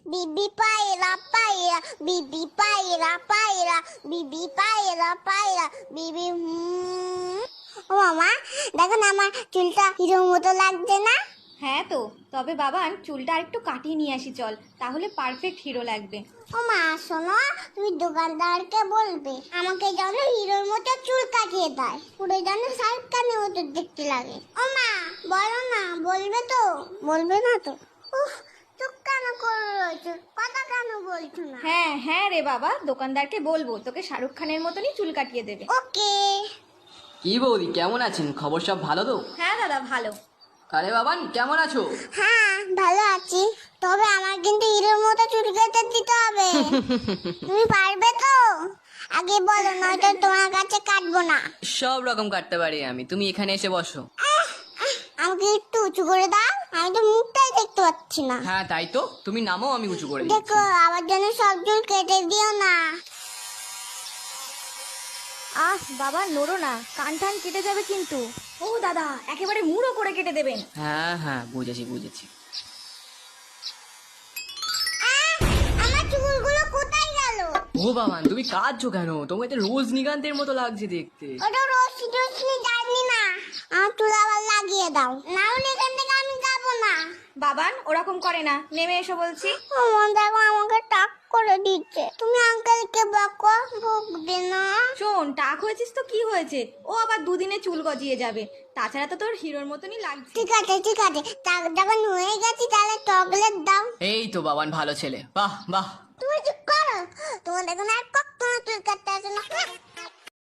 বিবি পায়রা পায়রা, বিবি পায়রা পায়রা, বিবি পায়রা পায়রা, বিবি ও মামা, দেখো না আমার চুলটা হিরোর মতো লাগছে না? হ্যাঁ তো, তবে বাবান চুলটা একটু কাটিয়ে নিয়ে আসি চল, তাহলে পারফেক্ট হিরো লাগবে। ও মা শোনো, তুমি দোকানদারকে বলবে আমাকে যেন হিরোর মতো চুল কাটিয়ে দেয়, পুরো যেন শাহরুখ খানের মতো দেখতে লাগে। ও মা বলো না, বলবে তো? বলবে না তো? উফ, চুপ কেন করে রয়েছো, কথা কেন বলছো না? হ্যাঁ হ্যাঁ রে বাবা, দোকানদারকে বলবো তোকে শাহরুখ খানের মতনই চুল কাটিয়ে দেবে। ওকে। কি বৌদি, কেমন আছেন? খবর সব ভালো তো? হ্যাঁ দাদা ভালো। আরে বাবান, কেমন আছো? হ্যাঁ ভালো আছি, তবে আমার কিন্তু হিরোর মতো চুল কেটে দিতে হবে। তুমি পারবে তো? আগে বলো, নয়তো তোমার কাছে কাটবো না। সব রকম কাটতে পারি আমি, তুমি এখানে এসে বসো। আমাকে একটু উঁচু করে দাও, আমি তো মুখটাই দেখতে পাচ্ছি না। হ্যাঁ তাই তো, তুমি নামো, আমি উঁচু করে দিচ্ছি। দেখো আবার যেন সব চুল কেটে দিও না। আহ বাবা নড়ো না, কান টান কেটে যাবে কিন্তু। ও দাদা, একেবারে মুড়ো করে কেটে দেবেন। হ্যাঁ হ্যাঁ, বুঝেছি বুঝেছি। আমার চুলগুলো কোথায় গেল? ও বাবান, তুমি কাঁদছো কেন? তোমাকে তো রজনীকান্তের মতো লাগছে দেখতে। ওটা রশ্মি টশ্মি জানি না, আমার চুল আবার লাগিয়ে দাও, না হলে এখান থেকে আমি যাবো না। বাবান ওরকম করে না, নেমে এসো বলছি। আমার দেখো আমাকে টাক করে দিচ্ছে, তুমি আঙ্কেলকে বকো, বকবে না। শোন, টাক হয়েছিস তো কি হয়েছে, ও আবার দুদিনে চুল গজিয়ে যাবে। তাছাড়া তো তোর হিরোর মতনই লাগছে। ঠিক আছে ঠিক আছে, টাক যখন হয়ে গেছি তাহলে চকলেট দাও। এই তো বাবান, ভালো ছেলে, বাহ বাহ। তুমি চুপ করো, তোমার দেখো না আর কখনো চুল কাটতে আসে না।